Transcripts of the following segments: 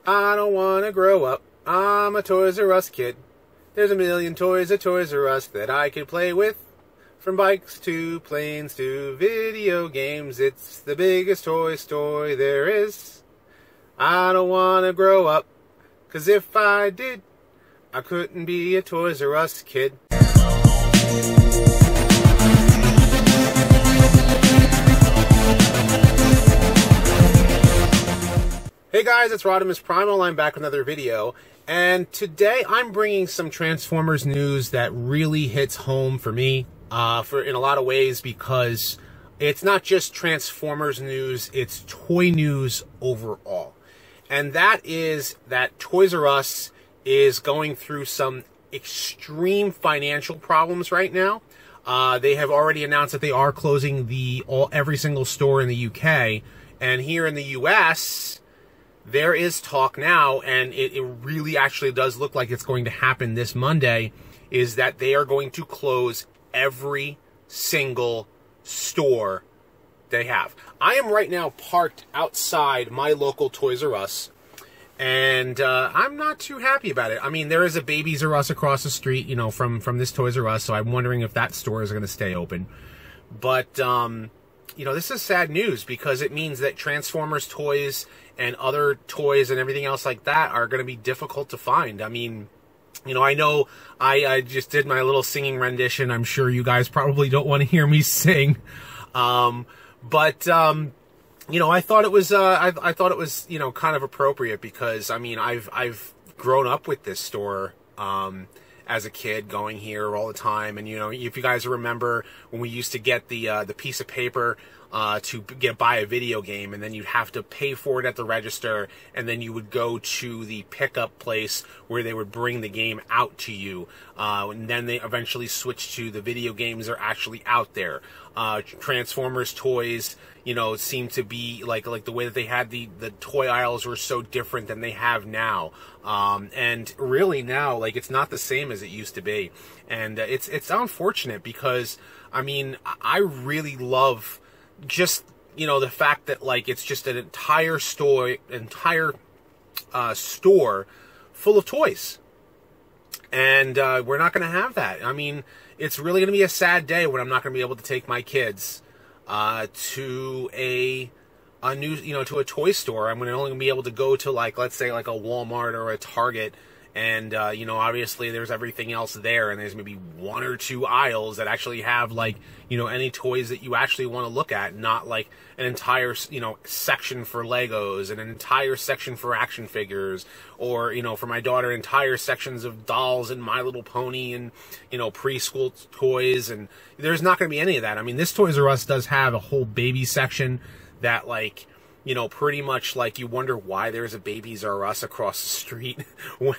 I don't want to grow up. I'm a Toys R Us kid. There's a million toys at Toys R Us that I could play with. From bikes to planes to video games, it's the biggest toy store there is. I don't want to grow up, 'cause if I did, I couldn't be a Toys R Us kid. Hey guys, it's Rodimus Primal. I'm back with another video, and today I'm bringing some Transformers news that really hits home for me, in a lot of ways, because it's not just Transformers news, it's toy news overall. And that is that Toys R Us is going through some extreme financial problems right now. They have already announced that they are closing every single store in the UK, and here in the US, there is talk now, and it really actually does look like it's going to happen this Monday, is that they are going to close every single store they have. I am right now parked outside my local Toys R Us, and I'm not too happy about it. I mean, there is a Babies R Us across the street, you know, from this Toys R Us, so I'm wondering if that store is going to stay open. But, you know, this is sad news, because it means that Transformers toys and other toys and everything else like that are going to be difficult to find. I mean, you know I just did my little singing rendition. I'm sure you guys probably don't want to hear me sing. But you know, I thought it was, you know, kind of appropriate, because, I mean, I've grown up with this store, as a kid, going here all the time. And, you know, if you guys remember when we used to get the piece of paper to buy a video game, and then you'd have to pay for it at the register, and then you would go to the pickup place where they would bring the game out to you, and then they eventually switched to the video games are actually out there. Transformers toys, you know, seem to be like the way that they had the toy aisles were so different than they have now. And really now, like, it's not the same as it used to be. And it's unfortunate, because, I mean, I really love just, you know, the fact that, like, it's just an entire store full of toys. And we're not going to have that. I mean, it's really going to be a sad day when I'm not going to be able to take my kids to a new, you know, to a toy store. I'm only going to be able to go to, like, let's say, like a Walmart or a Target, and you know, obviously there's everything else there, and there's maybe one or two aisles that actually have, like, you know, any toys that you actually want to look at, not like an entire, you know, section for Legos and an entire section for action figures, or, you know, for my daughter, entire sections of dolls and My Little Pony and, you know, preschool toys. And there's not going to be any of that. I mean, this Toys R Us does have a whole baby section that, like, you know, pretty much, like, you wonder why there's a Babies R Us across the street when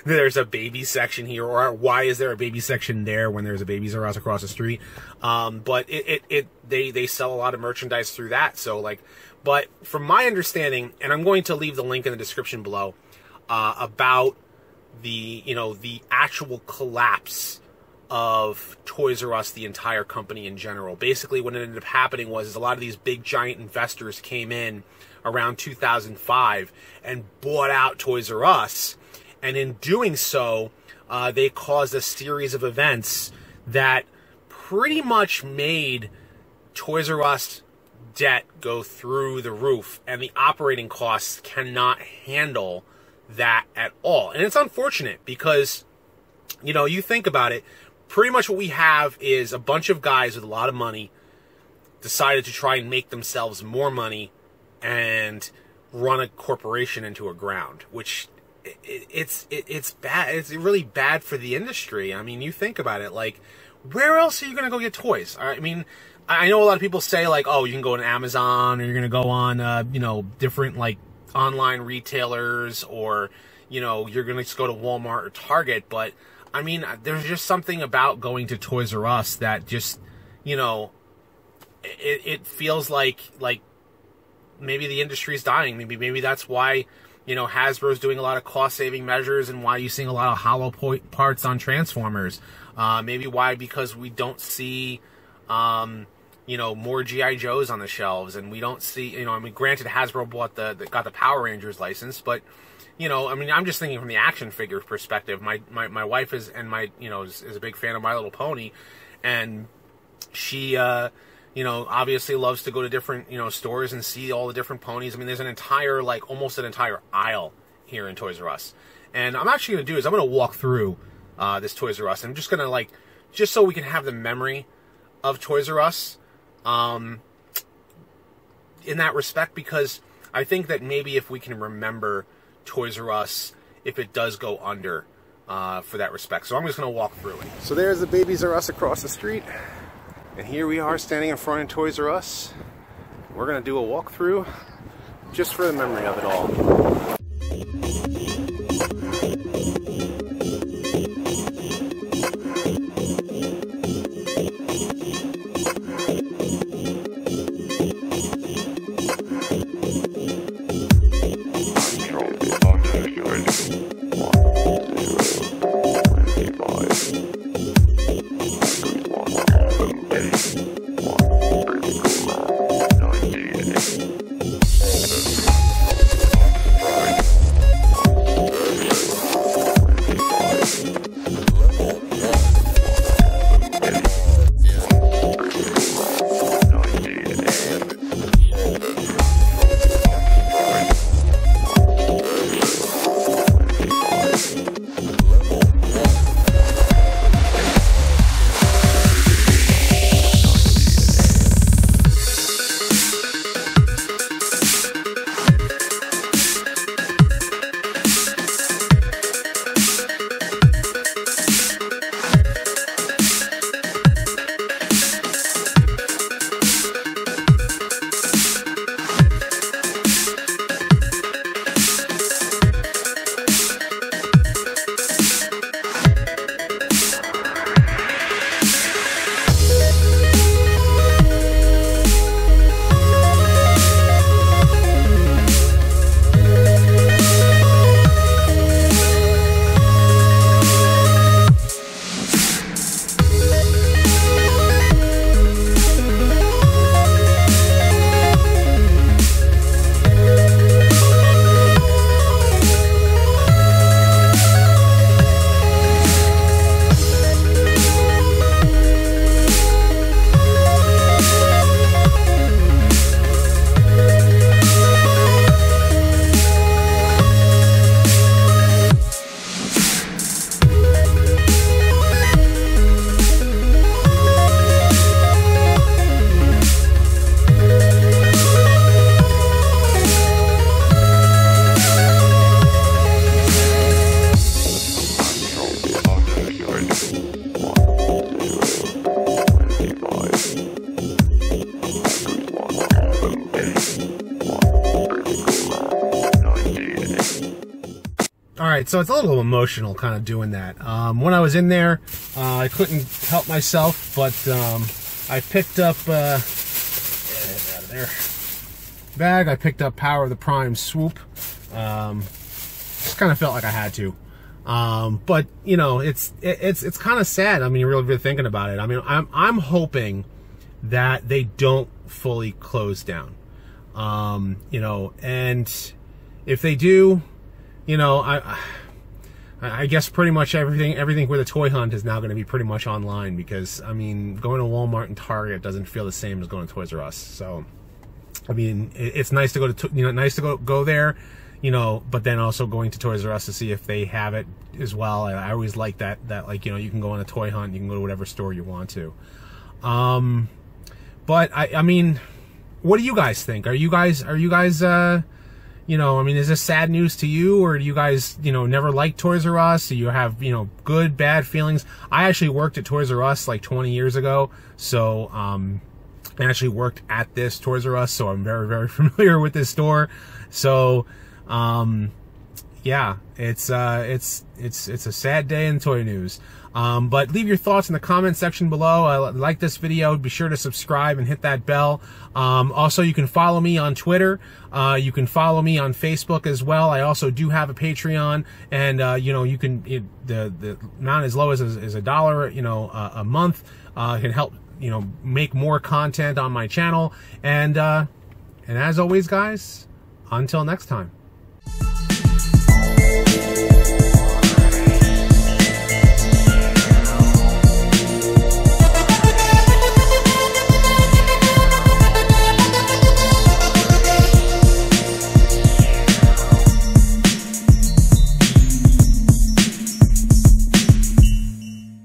there's a baby section here, or why is there a baby section there when there's a Babies R Us across the street. But they sell a lot of merchandise through that. So, like, but from my understanding, and I'm going to leave the link in the description below, about the, you know, the actual collapse of Toys R Us, the entire company in general. Basically, what ended up happening was a lot of these big giant investors came in around 2005 and bought out Toys R Us, and in doing so, they caused a series of events that pretty much made Toys R Us debt go through the roof, and the operating costs cannot handle that at all. And it's unfortunate, because, you know, you think about it, pretty much what we have is a bunch of guys with a lot of money decided to try and make themselves more money and run a corporation into a ground, which it's bad. It's really bad for the industry. I mean, you think about it, like, where else are you going to go get toys? I mean, I know a lot of people say, like, oh, you can go on Amazon, or you're going to go on, you know, different, like, online retailers, or, you know, you're going to just go to Walmart or Target. But I mean, there's just something about going to Toys R Us that just, you know, it feels like maybe the industry's dying. Maybe that's why, you know, Hasbro's doing a lot of cost-saving measures, and why you're seeing a lot of hollow parts on Transformers. Maybe why, because we don't see you know, more G.I. Joes on the shelves, and we don't see, you know, I mean, granted, Hasbro got the Power Rangers license, but, you know, I mean, I'm just thinking from the action figure perspective. My wife is a big fan of My Little Pony, and she, you know, obviously loves to go to different, you know, stores and see all the different ponies. I mean, there's an entire, like, almost an entire aisle here in Toys R Us. And I'm actually going to do is I'm going to walk through this Toys R Us. I'm just going to, like, just so we can have the memory of Toys R Us in that respect, because I think that maybe if we can remember Toys R Us, if it does go under for that respect. So I'm just going to walk through it. So there's the Babies R Us across the street. And here we are standing in front of Toys R Us. We're going to do a walkthrough just for the memory of it all. Alright, so it's a little emotional kind of doing that. When I was in there, I couldn't help myself, but I picked up, get it out of there, bag, I picked up Power of the Prime Swoop. Just kind of felt like I had to. But, you know, it's kind of sad. I mean, you're really thinking about it. I mean, I'm hoping that they don't fully close down. You know, and if they do, you know, I guess pretty much everything with a toy hunt is now going to be pretty much online, because I mean, going to Walmart and Target doesn't feel the same as going to Toys R Us. So, I mean, it's nice to go to, you know, nice to go there, you know, but then also going to Toys R Us to see if they have it as well. I always like that like, you know, you can go on a toy hunt, you can go to whatever store you want to. But I mean, what do you guys think? Are you guys you know, I mean, is this sad news to you, or do you guys, you know, never liked Toys R Us? Do you have, you know, good, bad feelings? I actually worked at Toys R Us like 20 years ago, so I actually worked at this Toys R Us, so I'm very, very familiar with this store. So, yeah, it's a sad day in toy news. But leave your thoughts in the comment section below. Like this video, be sure to subscribe and hit that bell. Also, you can follow me on Twitter. You can follow me on Facebook as well. I also do have a Patreon, and you know, you can the amount as low as $1, you know, a month can help make more content on my channel. And as always, guys, until next time.